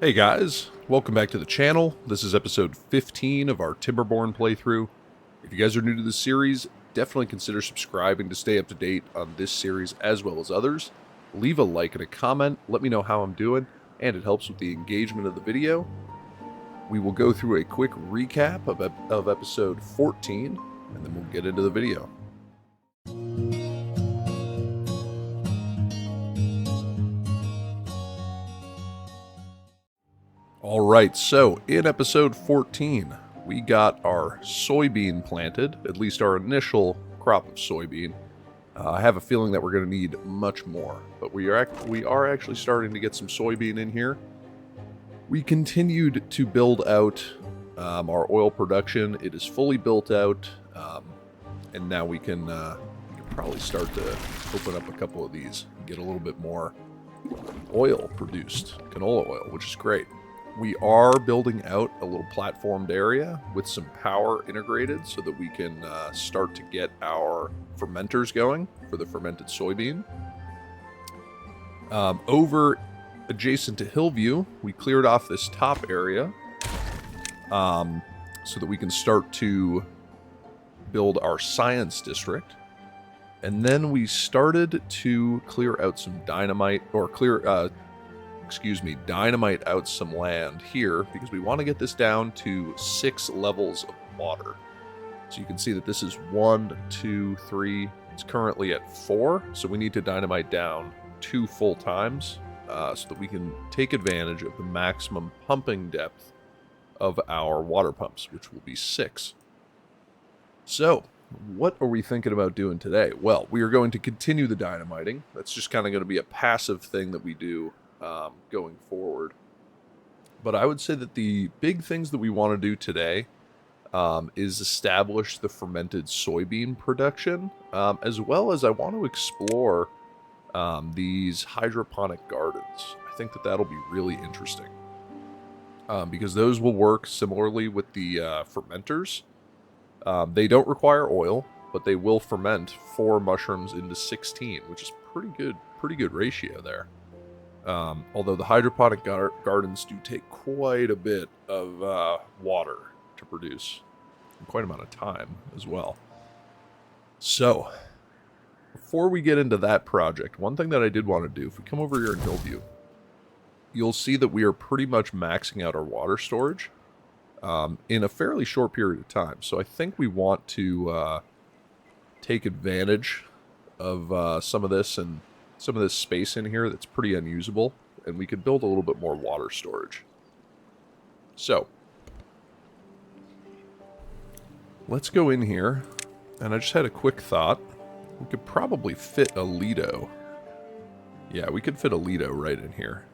Hey guys, welcome back to the channel. This is episode 15 of our Timberborn playthrough. If you guys are new to this series, definitely consider subscribing to stay up to date on this series as well as others. Leave a like and a comment, let me know how I'm doing, and it helps with the engagement of the video. We will go through a quick recap of episode 14, and then we'll get into the video. Alright, so in episode 14, we got our soybean planted, at least our initial crop of soybean. I have a feeling that we're going to need much more, but we are actually starting to get some soybean in here. We continued to build out our oil production. It is fully built out, and now we can probably start to open up a couple of these and get a little bit more oil produced, canola oil, which is great. We are building out a little platformed area with some power integrated so that we can start to get our fermenters going for the fermented soybean. Over adjacent to Hillview, we cleared off this top area so that we can start to build our science district. And then we started to clear out some dynamite out some land here because we want to get this down to 6 levels of water. So you can see that this is 1, 2, 3. It's currently at 4, so we need to dynamite down 2 full times so that we can take advantage of the maximum pumping depth of our water pumps, which will be 6. So, what are we thinking about doing today? Well, we are going to continue the dynamiting. That's just kind of going to be a passive thing that we do going forward. But I would say that the big things that we want to do today is establish the fermented soybean production, as well as I want to explore these hydroponic gardens. I think that that'll be really interesting because those will work similarly with the fermenters. They don't require oil, but they will ferment 4 mushrooms into 16, which is pretty good ratio there. Although the hydroponic gardens do take quite a bit of water to produce, and quite an amount of time as well. So, before we get into that project, one thing that I did want to do, if we come over here in Hillview, you'll see that we are pretty much maxing out our water storage in a fairly short period of time. So I think we want to take advantage of some of this and some of this space in here that's pretty unusable, and we could build a little bit more water storage. So, let's go in here, and I just had a quick thought. We could probably fit a Lido. Yeah, we could fit a Lido right in here.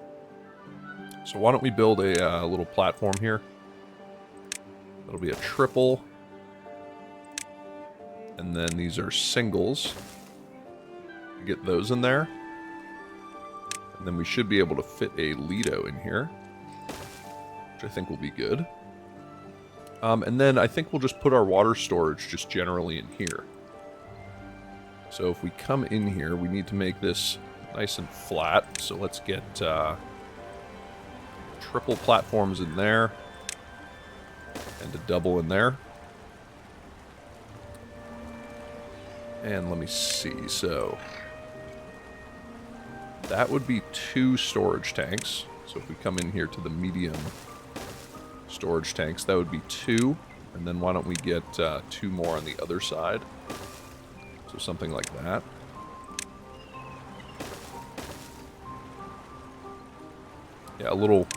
So why don't we build a little platform here. That'll be a triple. And then these are singles. Get those in there. And then we should be able to fit a Lido in here, which I think will be good. And then I think we'll just put our water storage just generally in here. So if we come in here, we need to make this nice and flat. So let's get triple platforms in there and a double in there. And let me see, so that would be 2 storage tanks. So if we come in here to the medium storage tanks, that would be 2. And then why don't we get 2 more on the other side? So something like that. Yeah, a little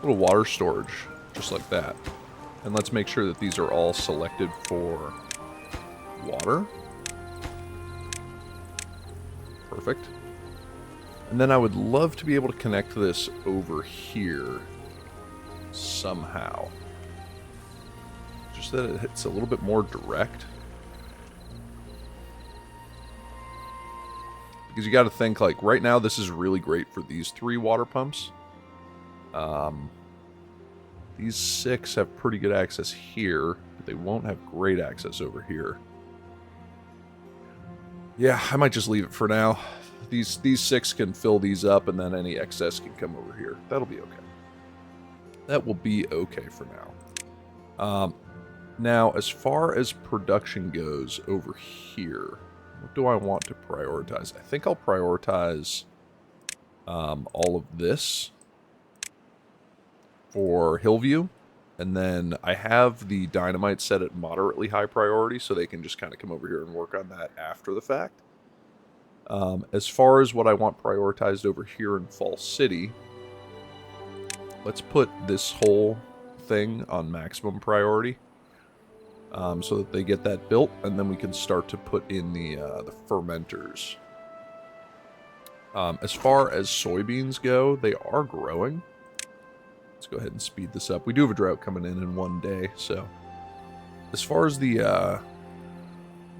water storage, just like that. And let's make sure that these are all selected for water. Perfect. And then I would love to be able to connect this over here somehow. Just that it's a little bit more direct. Because you got to think, like, right now this is really great for these 3 water pumps. These 6 have pretty good access here, but they won't have great access over here. Yeah, I might just leave it for now. These 6 can fill these up, and then any excess can come over here. That'll be okay. That will be okay for now. Now, as far as production goes over here, what do I want to prioritize? I think I'll prioritize all of this for Hillview. And then I have the dynamite set at moderately high priority, so they can just kind of come over here and work on that after the fact. As far as what I want prioritized over here in Fall City, let's put this whole thing on maximum priority. So that they get that built, and then we can start to put in the fermenters. As far as soybeans go, they are growing. Let's go ahead and speed this up. We do have a drought coming in 1 day, so as far as the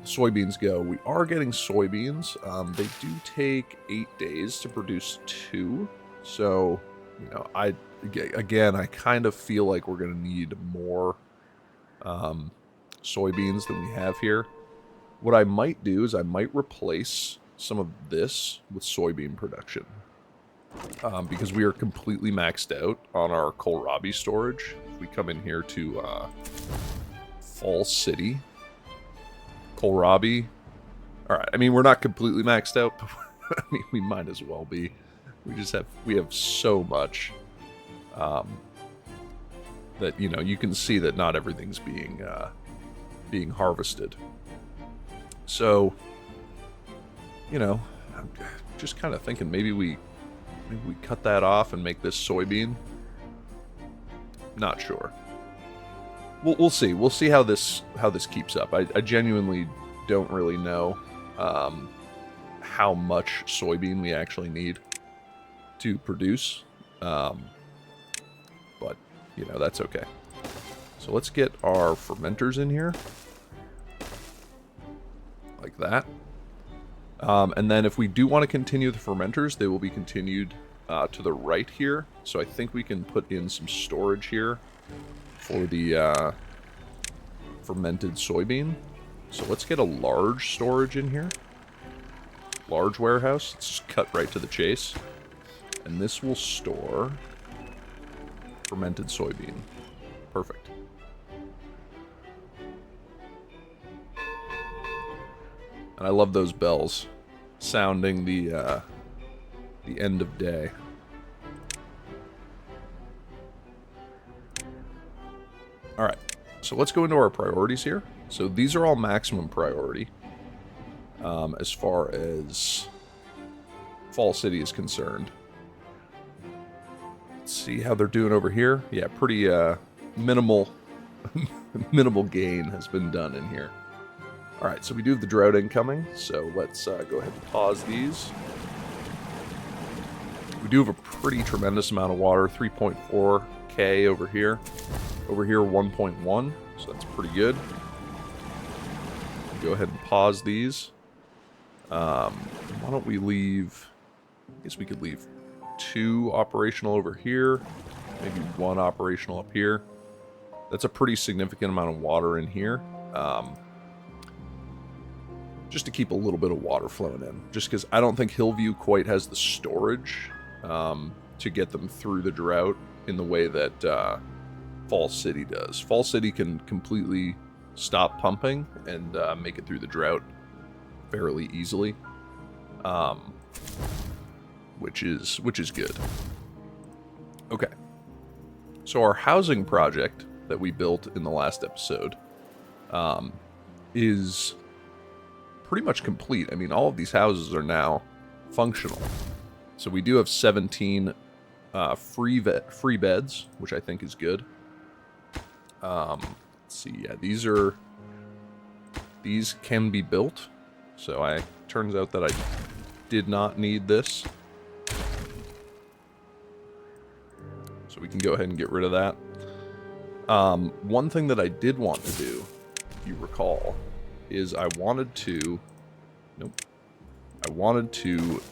soybeans go, we are getting soybeans. They do take 8 days to produce 2, so you know, I kind of feel like we're going to need more soybeans than we have here. What I might do is I might replace some of this with soybean production, because we are completely maxed out on our kohlrabi storage. If we come in here to Fall City, kohlrabi, alright, I mean, we're not completely maxed out, but I mean, we might as well be. We have so much that, you know, you can see that not everything's being harvested. So, you know, I'm just kind of thinking maybe we cut that off and make this soybean. Not sure. We'll see. We'll see how this keeps up. I genuinely don't really know how much soybean we actually need to produce. But, you know, that's okay. So let's get our fermenters in here. Like that. And then if we do want to continue the fermenters, they will be continued to the right here. So I think we can put in some storage here for the fermented soybean. So let's get a large storage in here. Large warehouse. Let's just cut right to the chase. And this will store fermented soybean. Perfect. And I love those bells sounding the end of day. All right, so let's go into our priorities here. So these are all maximum priority as far as Fall City is concerned. Let's see how they're doing over here. Yeah, pretty minimal minimal gain has been done in here. All right, so we do have the drought incoming, so let's go ahead and pause these. We do have a pretty tremendous amount of water, 3.4K over here. Over here, 1.1, so that's pretty good. Go ahead and pause these. Why don't we leave... I guess we could leave 2 operational over here, maybe 1 operational up here. That's a pretty significant amount of water in here. Just to keep a little bit of water flowing in. Just because I don't think Hillview quite has the storage to get them through the drought in the way that Fall City does. Fall City can completely stop pumping and make it through the drought fairly easily, which is good. Okay, so our housing project that we built in the last episode is pretty much complete. I mean, all of these houses are now functional. So we do have 17 free beds, which I think is good. Let's see, yeah, these can be built. So turns out that I did not need this. So we can go ahead and get rid of that. One thing that I did want to do, if you recall, is I wanted to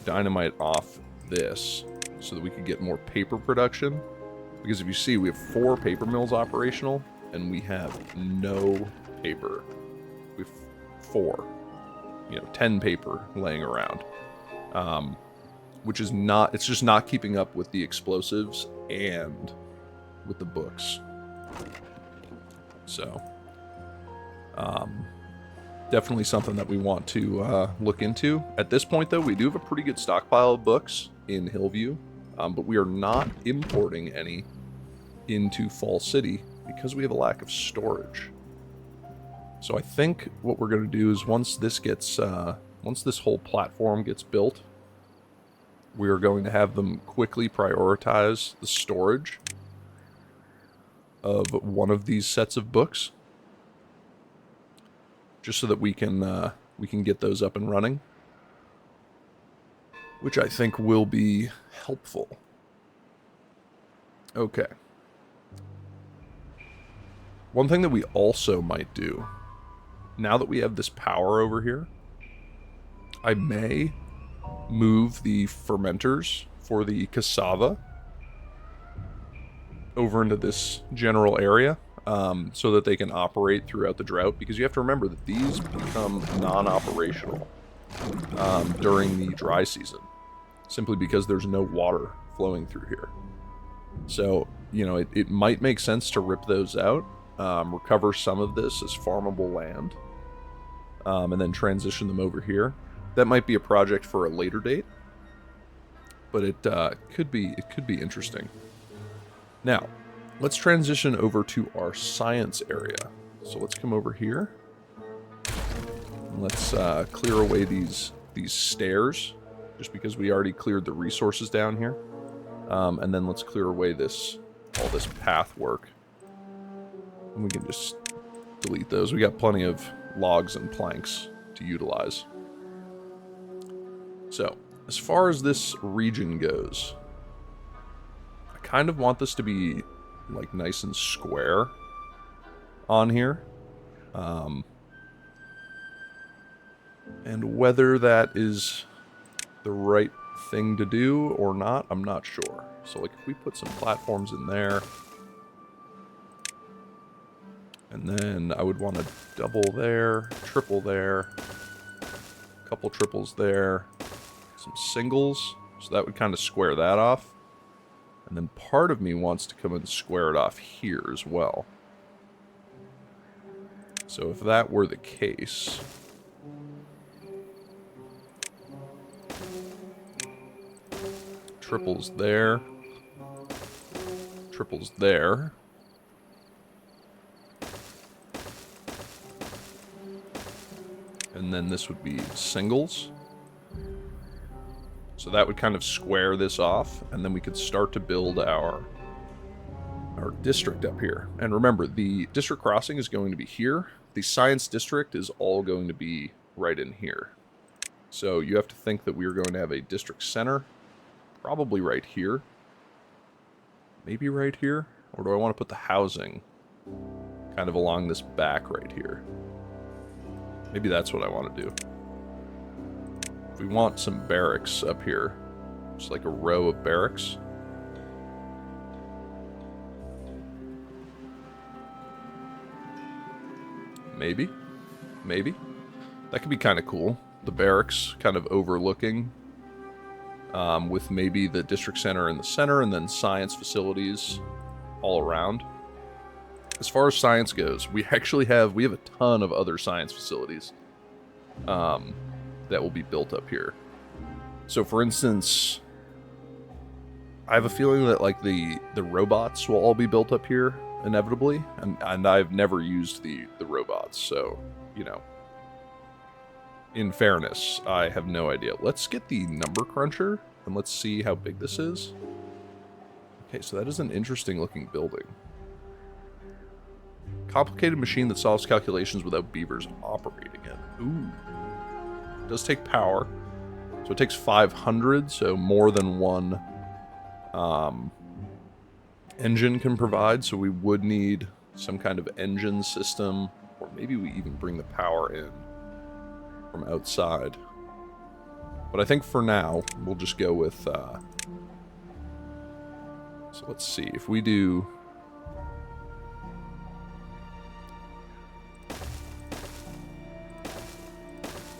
dynamite off this so that we could get more paper production. Because if you see, we have 4 paper mills operational, and we have no paper. We have 4. 10 paper laying around. which is not, it's just not keeping up with the explosives and with the books. So, definitely something that we want to look into. At this point, though, we do have a pretty good stockpile of books in Hillview, but we are not importing any into Fall City because we have a lack of storage. So I think what we're going to do is once this whole platform gets built, we are going to have them quickly prioritize the storage of one of these sets of books, just so that we can get those up and running, which I think will be helpful. Okay. One thing that we also might do, now that we have this power over here, I may move the fermenters for the cassava over into this general area, so that they can operate throughout the drought, because you have to remember that these become non-operational during the dry season, simply because there's no water flowing through here. So, you know, it might make sense to rip those out, recover some of this as farmable land, and then transition them over here. That might be a project for a later date, but it could be interesting. Now, let's transition over to our science area. So let's come over here. And let's clear away these stairs, just because we already cleared the resources down here. And then let's clear away all this path work. And we can just delete those. We got plenty of logs and planks to utilize. So, as far as this region goes, I kind of want this to be like nice and square on here. And whether that is the right thing to do or not, I'm not sure. So like if we put some platforms in there, and then I would want to double there, triple there, a couple triples there, some singles, so that would kind of square that off. And then part of me wants to come and square it off here as well. So if that were the case, triples there, triples there, and then this would be singles. So that would kind of square this off, and then we could start to build our district up here. And remember, the district crossing is going to be here. The science district is all going to be right in here. So you have to think that we are going to have a district center, probably right here. Maybe right here? Or do I want to put the housing kind of along this back right here? Maybe that's what I want to do. We want some barracks up here. Just like a row of barracks. Maybe. Maybe. That could be kind of cool. The barracks kind of overlooking, with maybe the district center in the center, and then science facilities all around. As far as science goes, we have a ton of other science facilities that will be built up here. So for instance, I have a feeling that like the robots will all be built up here inevitably, and I've never used the robots, so you know, in fairness, I have no idea. Let's get the number cruncher and let's see how big this is. Okay, so that is an interesting looking building. Complicated machine that solves calculations without beavers operating it. Ooh. It does take power. So it takes 500, so more than one engine can provide. So we would need some kind of engine system, or maybe we even bring the power in from outside. But I think for now, we'll just go with... so let's see, if we do...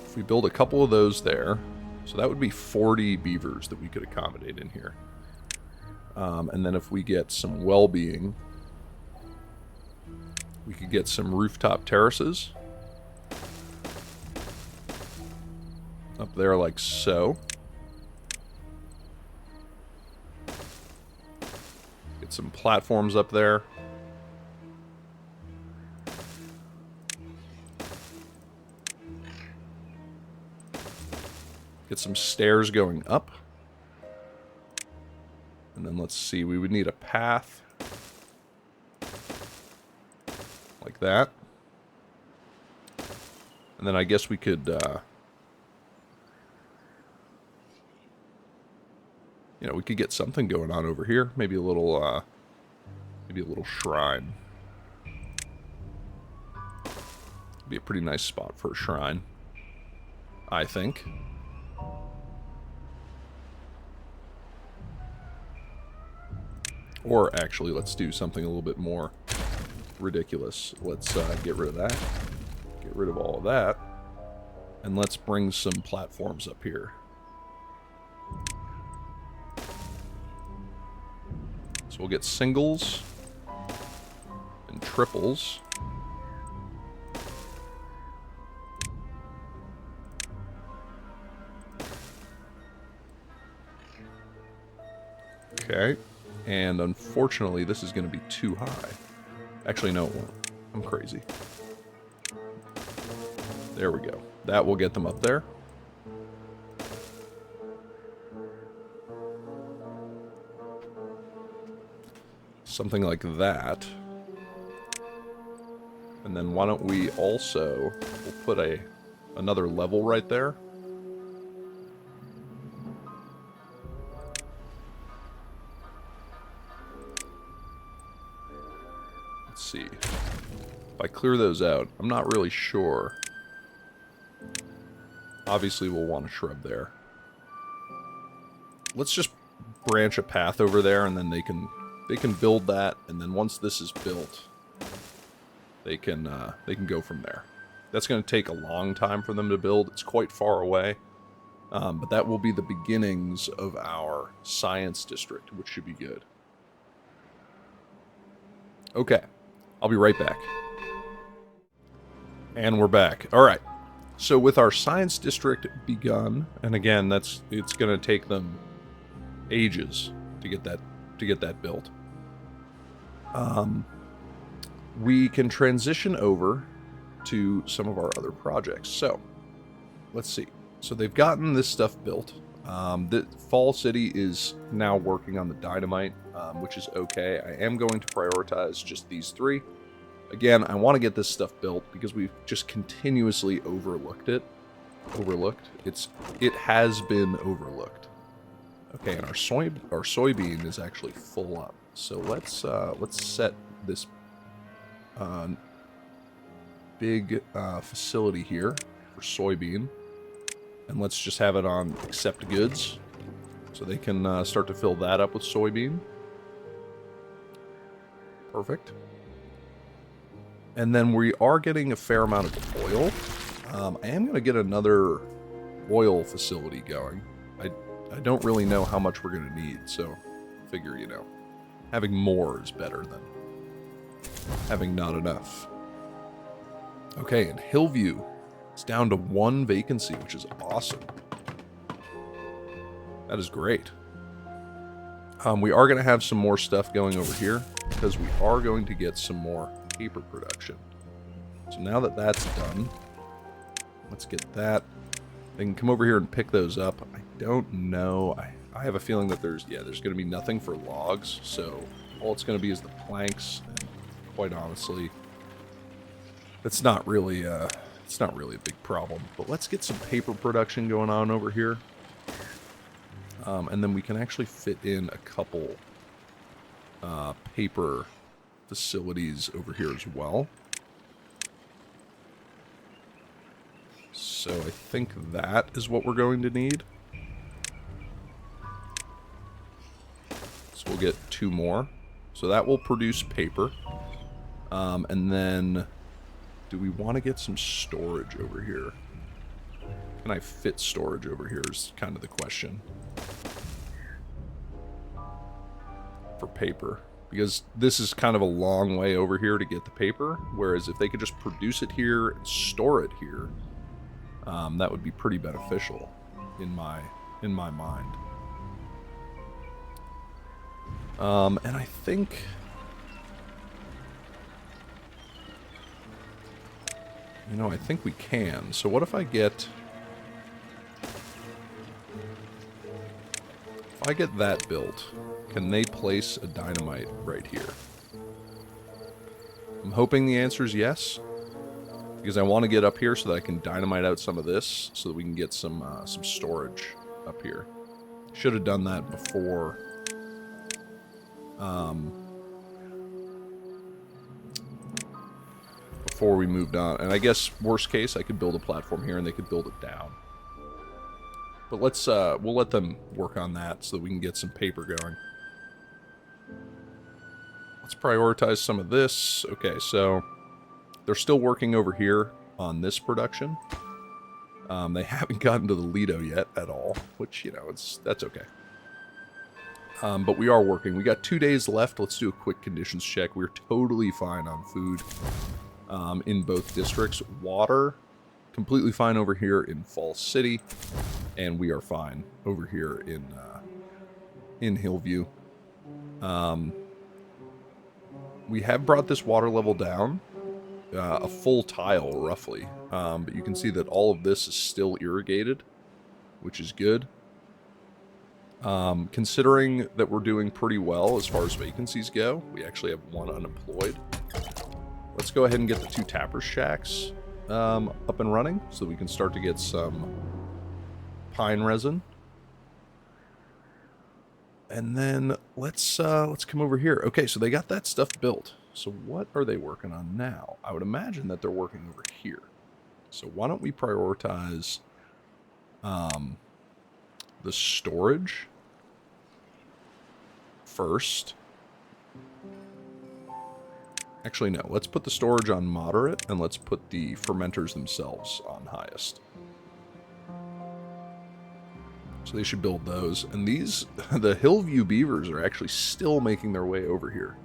If we build a couple of those there, So that would be 40 beavers that we could accommodate in here. And then if we get some well-being, we could get some rooftop terraces. Up there like so. Get some platforms up there. Get some stairs going up. And then let's see, we would need a path. Like that. And then I guess we could, you know, we could get something going on over here. Maybe a little shrine. Be a pretty nice spot for a shrine, I think. Or actually, let's do something a little bit more ridiculous. Let's get rid of that. Get rid of all of that. And let's bring some platforms up here. So we'll get singles and triples. Okay. And unfortunately, this is going to be too high. Actually, no, it won't. I'm crazy. There we go. That will get them up there. Something like that. And then why don't we also... We'll put another level right there. See. If I clear those out, I'm not really sure. Obviously, we'll want a shrub there. Let's just branch a path over there, and then they can build that. And then once this is built, they can go from there. That's going to take a long time for them to build. It's quite far away, but that will be the beginnings of our science district, which should be good. Okay. I'll be right back. And we're back. All right. So with our science district begun, and again, it's going to take them ages to get that built. We can transition over to some of our other projects. So let's see. So they've gotten this stuff built. The Fall City is now working on the dynamite, which is okay. I am going to prioritize just these three. Again, I want to get this stuff built because we've just continuously overlooked it. It has been overlooked. Okay, and our soybean is actually full up. So let's set this big facility here for soybean. And let's just have it on accept goods. So they can start to fill that up with soybean. Perfect. And then we are getting a fair amount of oil. I am going to get another oil facility going. I don't really know how much we're going to need. So I figure, you know, having more is better than having not enough. Okay, and Hillview. It's down to 1 vacancy, which is awesome. That is great. We are going to have some more stuff going over here because we are going to get some more paper production. So now that that's done, let's get that. They can come over here and pick those up. I don't know. I have a feeling that there's going to be nothing for logs. So all it's going to be is the planks. And quite honestly, it's not really a big problem. But let's get some paper production going on over here. And then we can actually fit in a couple paper facilities over here as well. So I think that is what we're going to need. So we'll get 2 more. So that will produce paper. And then do we want to get some storage over here? Can Can I fit storage over here is kind of the question. For paper. Because this is kind of a long way over here to get the paper. Whereas if they could just produce it here and store it here, that would be pretty beneficial in my mind. And I think... You know, I think we can. So what if I get... If I get that built, can they place a dynamite right here? I'm hoping the answer is yes. Because I want to get up here so that I can dynamite out some of this, so that we can get some storage up here. Should have done that before... before we moved on. And I guess, worst case, I could build a platform here and they could build it down. But let's, we'll let them work on that so that we can get some paper going. Let's prioritize some of this. Okay, so they're still working over here on this production. They haven't gotten to the Lido yet at all, which, you know, that's okay. But we are working. We got 2 days left. Let's do a quick conditions check. We're totally fine on food in both districts. Water, completely fine over here in Fall City. And we are fine over here in Hillview. We have brought this water level down a full tile, roughly. But you can see that all of this is still irrigated, which is good. Considering that we're doing pretty well as far as vacancies go, we actually have 1 unemployed. Let's go ahead and get the 2 tapper shacks up and running so that we can start to get some pine resin. And then let's come over here. Okay, so they got that stuff built. So what are they working on now? I would imagine that they're working over here. So why don't we prioritize the storage first. Actually, no. Let's put the storage on moderate, and let's put the fermenters themselves on highest. So they should build those. And these, the Hillview beavers are actually still making their way over here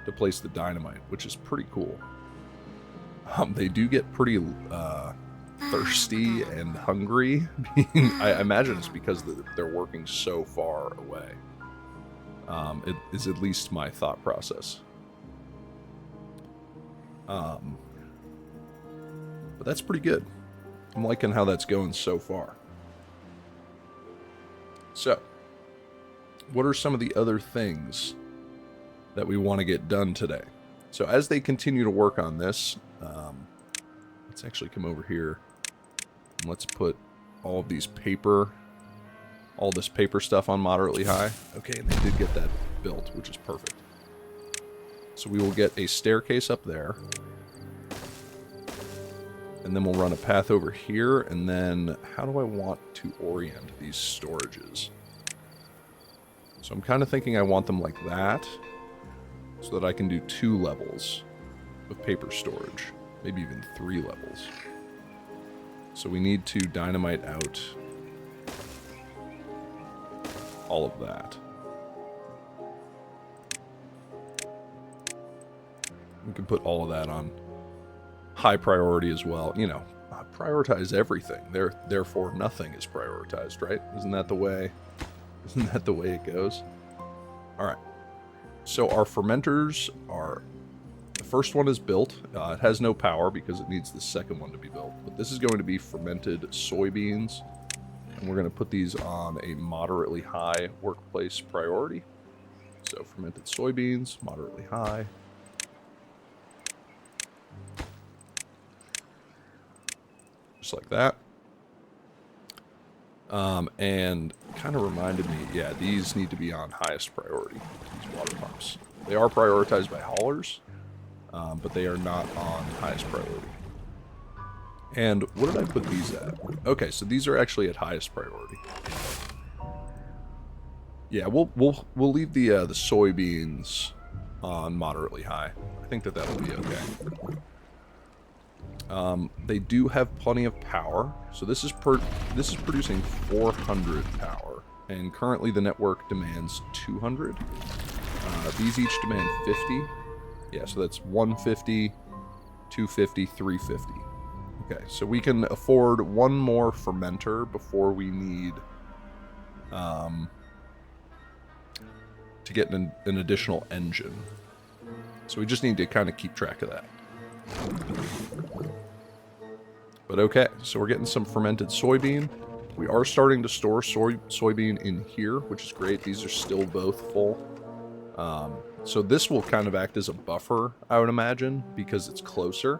to place the dynamite, which is pretty cool. They do get pretty thirsty and hungry. I imagine it's because they're working so far away. It is at least my thought process. But that's pretty good. I'm liking how that's going so far. So, what are some of the other things that we want to get done today? So as they continue to work on this, let's actually come over here and let's put all of these paper, all this paper stuff on moderately high. Okay, and they did get that built, which is perfect. So we will get a staircase up there. And then we'll run a path over here, and then how do I want to orient these storages? So I'm kind of thinking I want them like that, so that I can do 2 levels of paper storage, maybe even 3 levels. So we need to dynamite out all of that. We can put all of that on high priority as well. You know, prioritize everything. Therefore, nothing is prioritized, right? Isn't that the way it goes? All right. So our fermenters are... The first one is built. It has no power because it needs the second one to be built. But this is going to be fermented soybeans. And we're going to put these on a moderately high workplace priority. So fermented soybeans, moderately high. Just like that. And kind of reminded me, yeah, these need to be on highest priority, these water pumps. They are prioritized by haulers, but they are not on highest priority. And what did I put these at? Okay, so these are actually at highest priority. Yeah, we'll leave the soybeans on moderately high. I think that'll be okay. They do have plenty of power, so this is producing 400 power, and currently the network demands 200. These each demand 50. Yeah, so that's 150, 250, 350. Okay, so we can afford one more fermenter before we need to get an additional engine. So we just need to kind of keep track of that. But okay, so we're getting some fermented soybean. We are starting to store soybean in here, which is great. These are still both full. So this will kind of act as a buffer, I would imagine, because it's closer.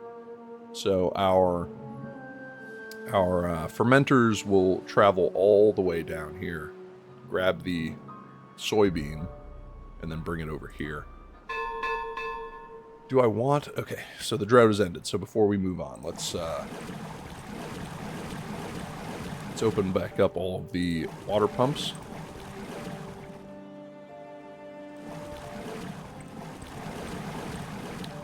So our fermenters will travel all the way down here, grab the soybean, and then bring it over here. Do I want... Okay, so the drought has ended. So before we move on, let's open back up all of the water pumps.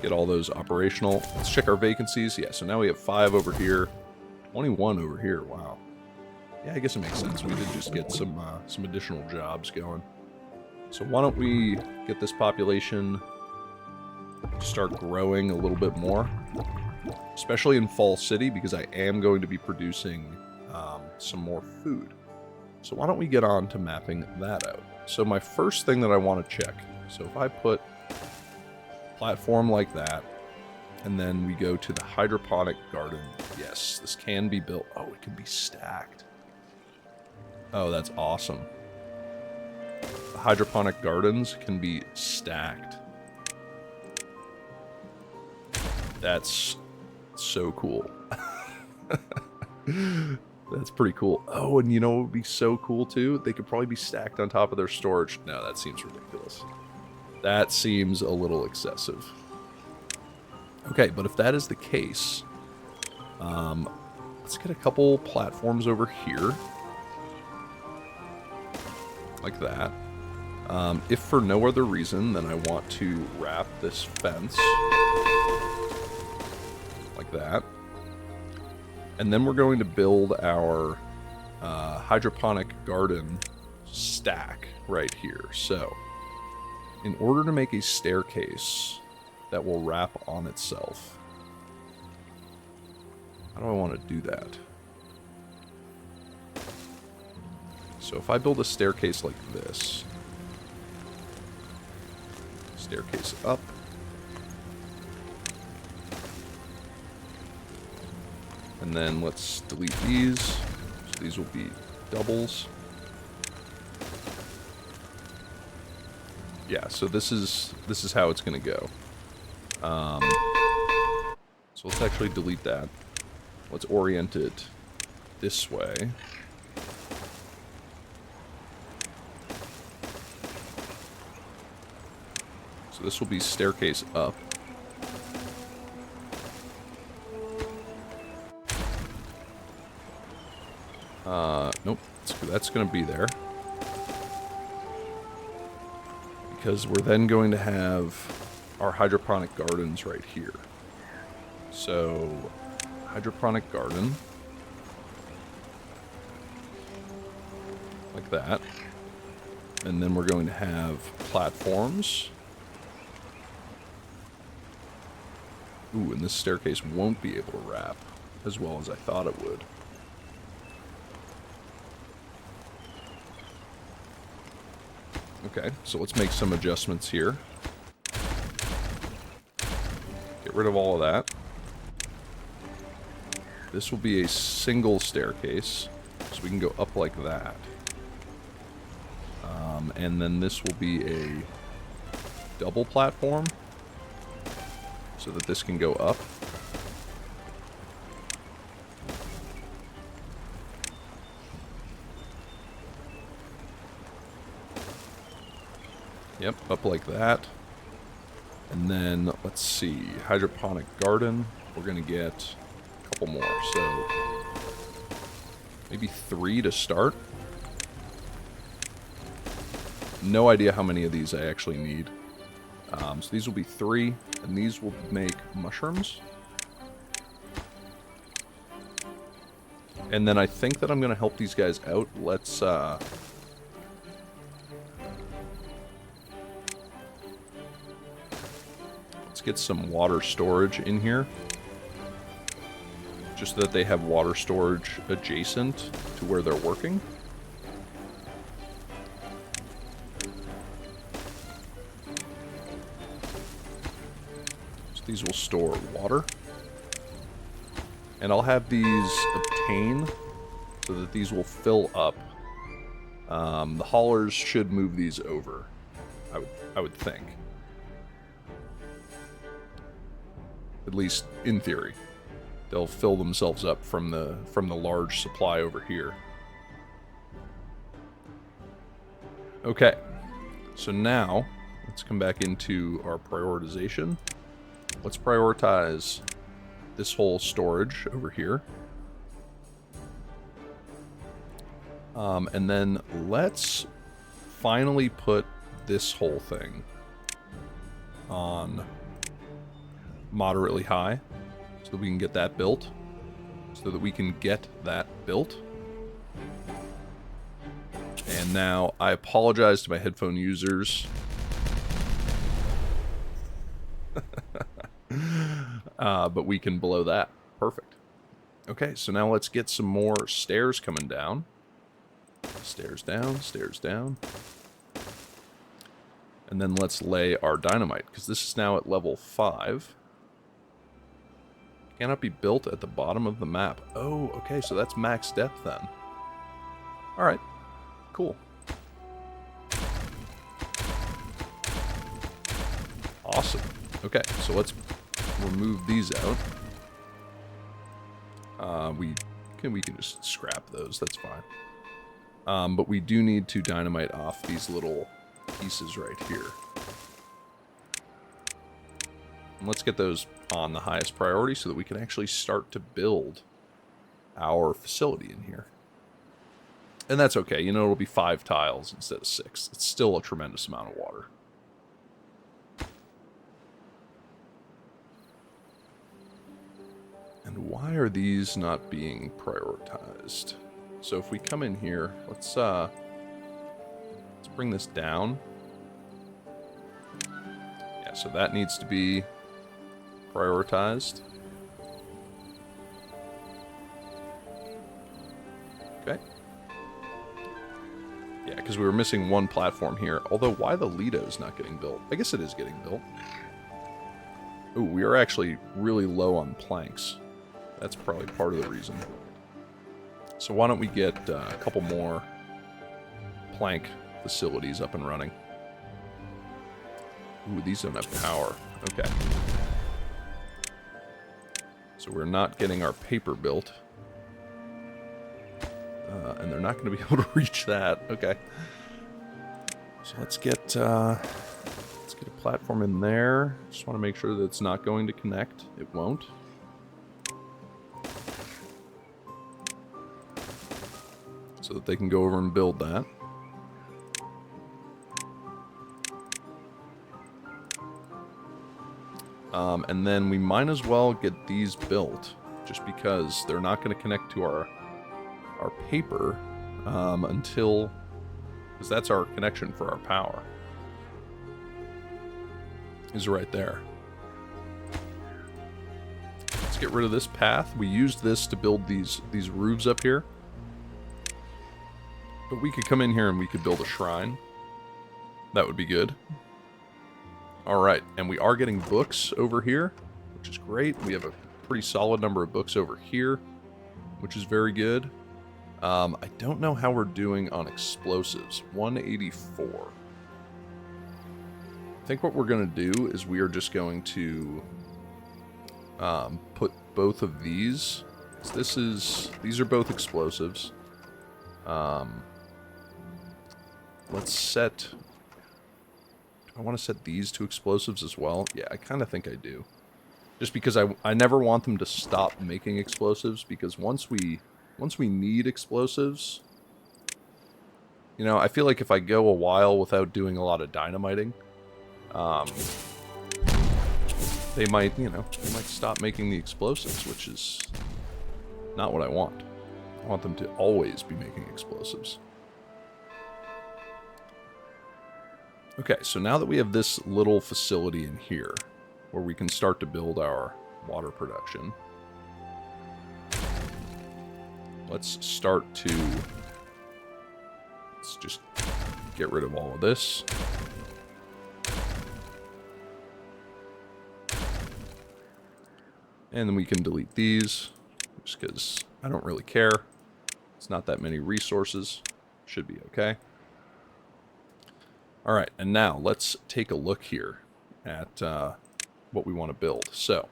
Get all those operational. Let's check our vacancies. Yeah, so now we have 5 over here, 21 over here. Wow. Yeah, I guess it makes sense. We did just get some additional jobs going. So why don't we get this population to start growing a little bit more, especially in Fall City, because I am going to be producing some more food. So why don't we get on to mapping that out? So my first thing that I want to check, so if I put platform like that, and then we go to the hydroponic garden. Yes, this can be built. Oh, it can be stacked. Oh, that's awesome. The hydroponic gardens can be stacked. That's so cool. That's pretty cool. Oh, and you know what would be so cool too? They could probably be stacked on top of their storage. No, that seems ridiculous. That seems a little excessive. Okay, but if that is the case, let's get a couple platforms over here. Like that. If for no other reason, then I want to wrap this fence. Like that. And then we're going to build our hydroponic garden stack right here. So, in order to make a staircase that will wrap on itself, how do I want to do that? So if I build a staircase like this, staircase up, and then let's delete these, so these will be doubles. Yeah, so this is how it's going to go. So let's actually delete that. Let's orient it this way. So this will be staircase up. Nope, that's going to be there. Because we're then going to have our hydroponic gardens right here. So, hydroponic garden. Like that. And then we're going to have platforms. Ooh, and this staircase won't be able to wrap as well as I thought it would. Okay, so let's make some adjustments here. Get rid of all of that. This will be a single staircase, so we can go up like that. And then this will be a double platform, so that this can go up. Yep, up like that. And then, let's see, hydroponic garden. We're going to get a couple more, so maybe 3 to start. No idea how many of these I actually need. So these will be 3, and these will make mushrooms. And then I think that I'm going to help these guys out. Let's get some water storage in here. Just so that they have water storage adjacent to where they're working. So these will store water. And I'll have these obtain so that these will fill up. The haulers should move these over, I would think. At least in theory. They'll fill themselves up from the large supply over here. Okay. So now, let's come back into our prioritization. Let's prioritize this whole storage over here. And then let's finally put this whole thing on moderately high. So that we can get that built. So that we can get that built. And now, I apologize to my headphone users. But we can blow that. Perfect. Okay, so now let's get some more stairs coming down. Stairs down, stairs down. And then let's lay our dynamite, because this is now at level 5. Cannot be built at the bottom of the map. Oh, okay, so that's max depth then. Alright, cool. Awesome. Okay, so let's remove these out. We can just scrap those, that's fine. But we do need to dynamite off these little pieces right here. And let's get those on the highest priority so that we can actually start to build our facility in here. And that's okay, you know, it'll be 5 tiles instead of 6. It's still a tremendous amount of water. And why are these not being prioritized? So if we come in here, let's bring this down. Yeah, so that needs to be prioritized. Okay. Yeah, because we were missing one platform here. Although, why the Lido's not getting built? I guess it is getting built. Ooh, we are actually really low on planks. That's probably part of the reason. So why don't we get a couple more plank facilities up and running. Ooh, these don't have power. Okay. So we're not getting our paper built. And they're not going to be able to reach that. Okay. So let's get a platform in there. Just want to make sure that it's not going to connect. It won't. So that they can go over and build that. And then we might as well get these built, just because they're not going to connect to our paper until, because that's our connection for our power. Is right there. Let's get rid of this path. We used this to build these roofs up here. But we could come in here and we could build a shrine. That would be good. Alright, and we are getting books over here, which is great. We have a pretty solid number of books over here, which is very good. I don't know how we're doing on explosives. 184. I think what we're going to do is we are just going to put both of these. These are both explosives. Let's set... I want to set these to explosives as well. Yeah, I kind of think I do. Just because I never want them to stop making explosives, because once we need explosives, you know, I feel like if I go a while without doing a lot of dynamiting, they might stop making the explosives, which is not what I want. I want them to always be making explosives. Okay, so now that we have this little facility in here, where we can start to build our water production, let's just get rid of all of this. And then we can delete these, just because I don't really care. It's not that many resources. Should be okay. All right, and now let's take a look here at what we want to build. So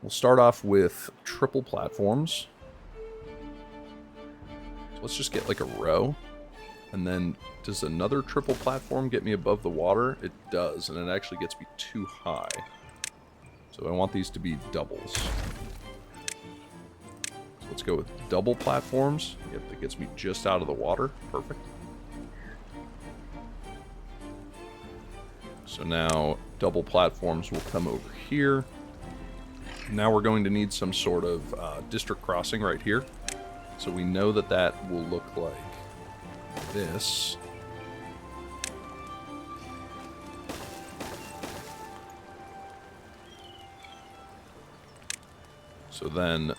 we'll start off with triple platforms. So let's just get like a row. And then does another triple platform get me above the water? It does, and it actually gets me too high. So I want these to be doubles. So let's go with double platforms. Yep, that gets me just out of the water. Perfect. So now double platforms will come over here. Now we're going to need some sort of district crossing right here. So we know that that will look like this. So then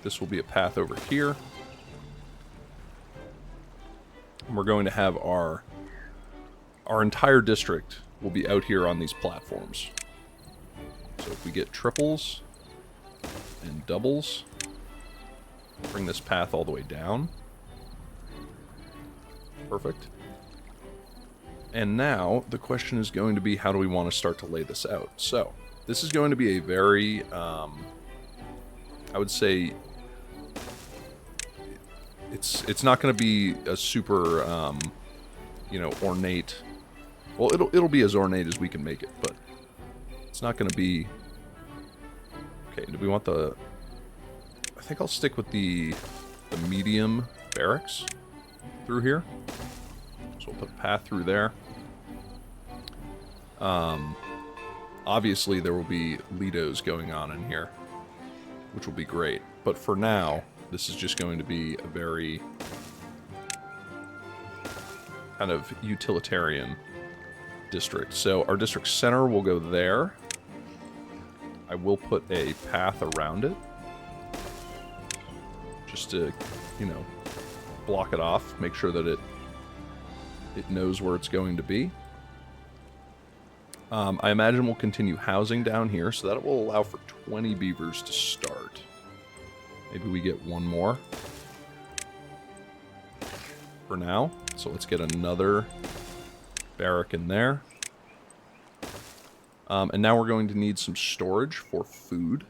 this will be a path over here. And we're going to have our entire district will be out here on these platforms. So if we get triples and doubles, bring this path all the way down. Perfect. And now the question is going to be, how do we want to start to lay this out? So this is going to be a very, I would say, it's not going to be a super, ornate. Well, it'll be as ornate as we can make it, but it's not going to be. Okay, do we want the? I think I'll stick with the medium barracks through here. So we'll put a path through there. Obviously, there will be Lidos going on in here, which will be great. But for now, this is just going to be a very kind of utilitarian district. So our district center will go there. I will put a path around it, just to, block it off, make sure that it knows where it's going to be. I imagine we'll continue housing down here, so that will allow for 20 beavers to start. Maybe we get one more for now. So let's get another barrack in there. And now we're going to need some storage for food.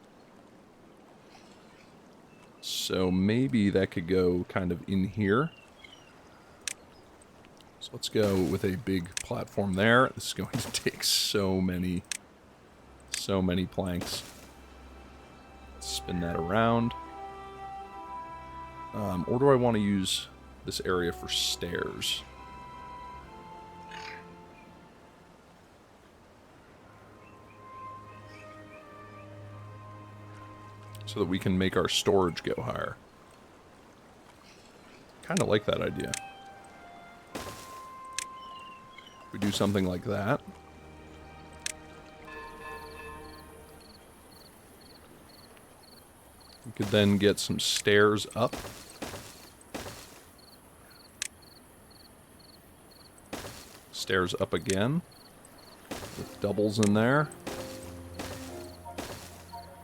So maybe that could go kind of in here. So let's go with a big platform there. This is going to take so many planks. Let's spin that around. Or do I want to use this area for stairs? So that we can make our storage go higher. Kind of like that idea. We do something like that. We could then get some stairs up. Stairs up again. With doubles in there.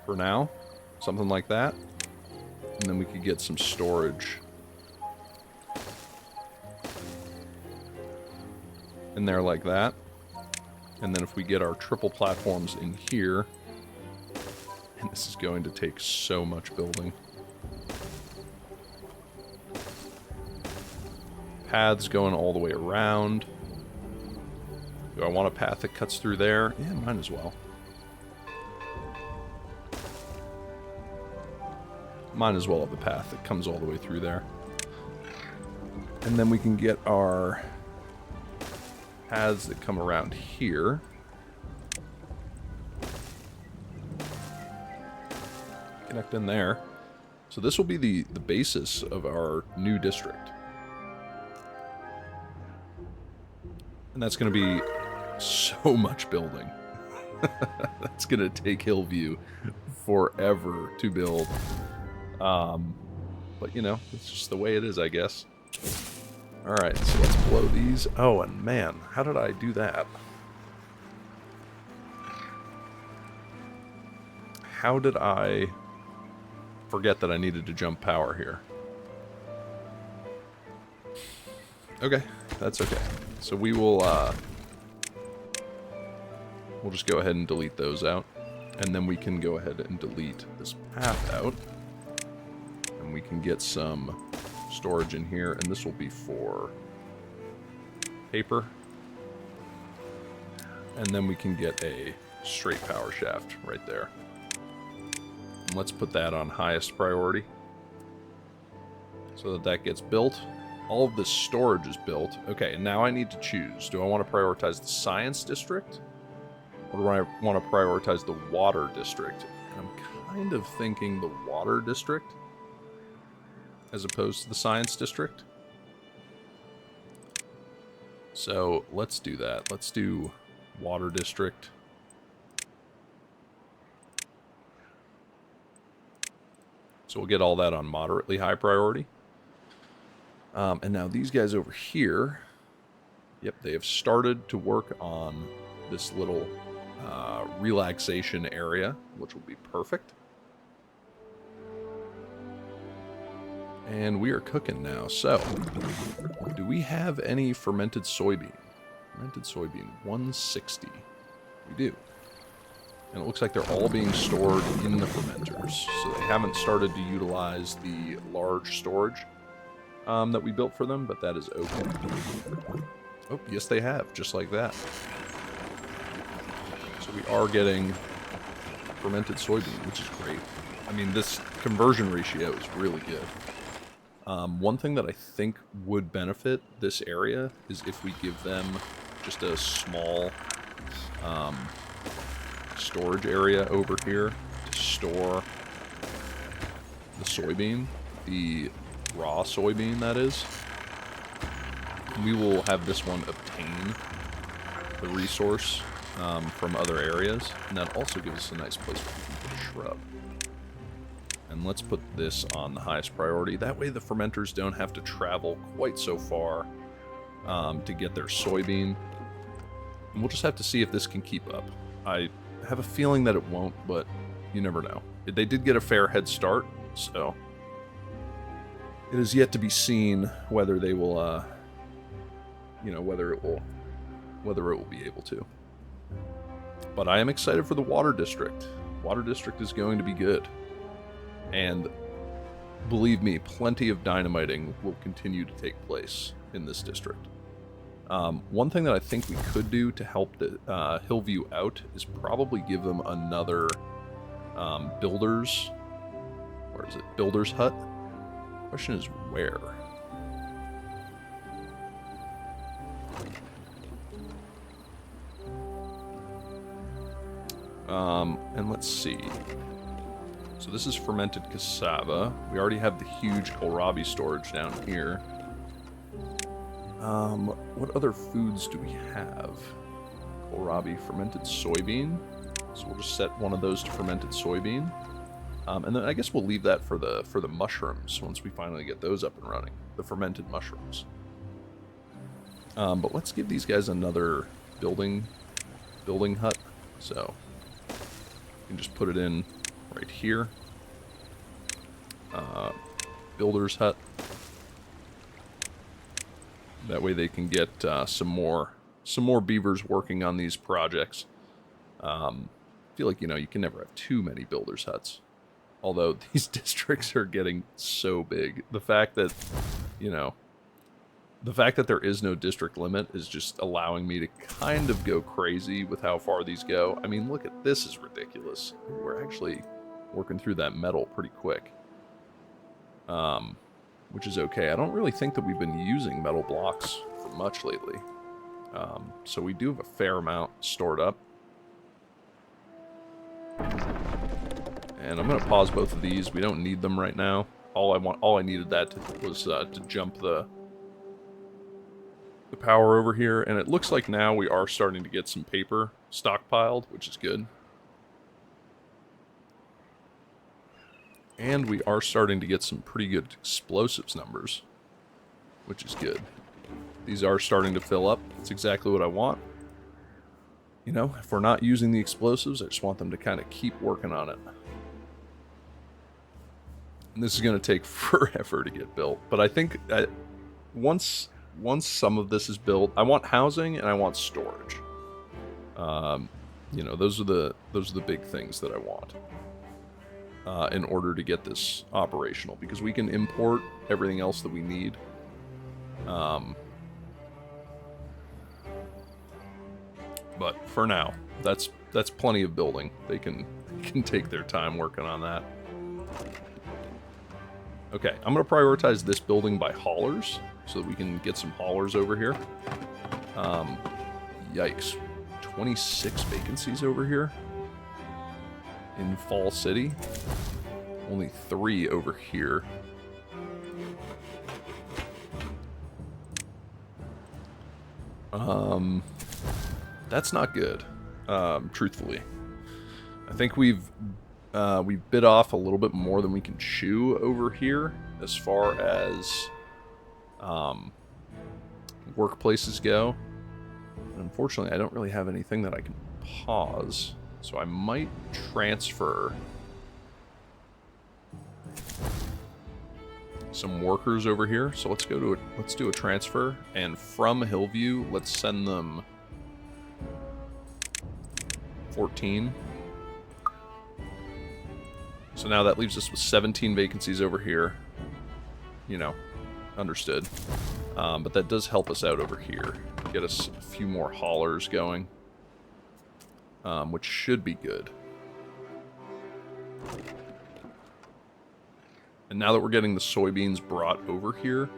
For now. Something like that. And then we could get some storage in there like that. And then if we get our triple platforms in here, and this is going to take so much building. Paths going all the way around. Do I want a path that cuts through there? Yeah, might as well. Might as well have the path that comes all the way through there. And then we can get our paths that come around here. Connect in there. So this will be the basis of our new district. And that's going to be so much building. That's going to take Hillview forever to build. But, you know, it's just the way it is, I guess. Alright, so let's blow these. Oh, and man, how did I do that? How did I forget that I needed to jump power here? Okay, that's okay. So we will, we'll just go ahead and delete those out. And then we can go ahead and delete this path out. And we can get some storage in here. And this will be for paper. And then we can get a straight power shaft right there. And let's put that on highest priority. So that that gets built. All of this storage is built. Okay, and now I need to choose. Do I want to prioritize the science district? Or do I want to prioritize the water district? And I'm kind of thinking the water district as opposed to the science district. So let's do that. Let's do water district. So we'll get all that on moderately high priority. And now these guys over here, yep, they have started to work on this little relaxation area, which will be perfect. And we are cooking now. So, do we have any fermented soybean? Fermented soybean, 160. We do. And it looks like they're all being stored in the fermenters. So they haven't started to utilize the large storage that we built for them, but that is okay. Oh, yes they have, just like that. So we are getting fermented soybean, which is great. I mean, this conversion ratio is really good. One thing that I think would benefit this area is if we give them just a small storage area over here to store the soybean, the raw soybean that is. We will have this one obtain the resource from other areas, and that also gives us a nice place where we can put a shrub. And let's put this on the highest priority. That way the fermenters don't have to travel quite so far to get their soybean. And we'll just have to see if this can keep up. I have a feeling that it won't, but you never know. They did get a fair head start, so it is yet to be seen whether they will, you know, whether it will be able to. But I am excited for the water district. Water district is going to be good. And believe me, plenty of dynamiting will continue to take place in this district. One thing that I think we could do to help the Hillview out is probably give them another builder's, where is it? Builder's hut. Question is where? And let's see. So this is fermented cassava. We already have the huge kohlrabi storage down here. What other foods do we have? Kohlrabi, fermented soybean. So we'll just set one of those to fermented soybean. And then I guess we'll leave that for the mushrooms once we finally get those up and running. The fermented mushrooms. But let's give these guys another building hut. So you can just put it in right here. Builder's hut. That way they can get some more beavers working on these projects. I feel like, you know, you can never have too many builder's huts. Although these districts are getting so big. The fact that, you know, the fact that there is no district limit is just allowing me to kind of go crazy with how far these go. I mean, look at this, is ridiculous. We're actually working through that metal pretty quick. Which is okay. I don't really think that we've been using metal blocks for much lately. So we do have a fair amount stored up. And I'm going to pause both of these. We don't need them right now. All I needed that was to jump the power over here. And it looks like now we are starting to get some paper stockpiled, which is good. And we are starting to get some pretty good explosives numbers, which is good. These are starting to fill up. That's exactly what I want. You know, if we're not using the explosives, I just want them to kind of keep working on it. And this is going to take forever to get built. But I think once some of this is built, I want housing and I want storage. You know, those are the big things that I want in order to get this operational, because we can import everything else that we need. But for now, that's plenty of building. They can take their time working on that. Okay, I'm going to prioritize this building by haulers, so that we can get some haulers over here. Yikes. 26 vacancies over here in Fall City. Only 3 over here. That's not good, truthfully. I think we've bit off a little bit more than we can chew over here as far as workplaces go. Unfortunately, I don't really have anything that I can pause, so I might transfer some workers over here. So let's do a transfer, and from Hillview, let's send them 14. So now that leaves us with 17 vacancies over here. You know, understood. But that does help us out over here. Get us a few more haulers going. Which should be good. And now that we're getting the soybeans brought over here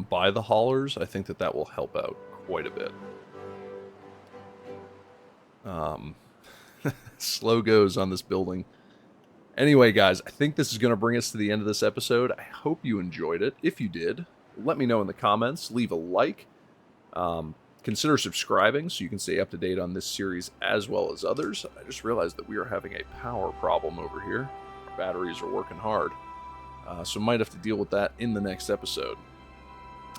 by the haulers, I think that will help out quite a bit. Slow goes on this building. Anyway, guys, I think this is going to bring us to the end of this episode. I hope you enjoyed it. If you did, let me know in the comments. Leave a like. Consider subscribing so you can stay up to date on this series as well as others. I just realized that we are having a power problem over here. Our batteries are working hard. So might have to deal with that in the next episode.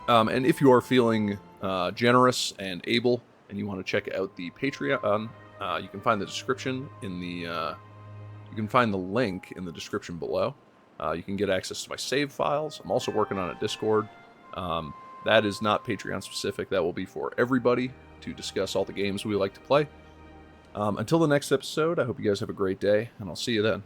And if you are feeling generous and able, and you want to check out the Patreon, you can find the description in the... you can find the link in the description below. You can get access to my save files. I'm also working on a Discord. That is not Patreon specific. That will be for everybody to discuss all the games we like to play. Until the next episode, I hope you guys have a great day, and I'll see you then.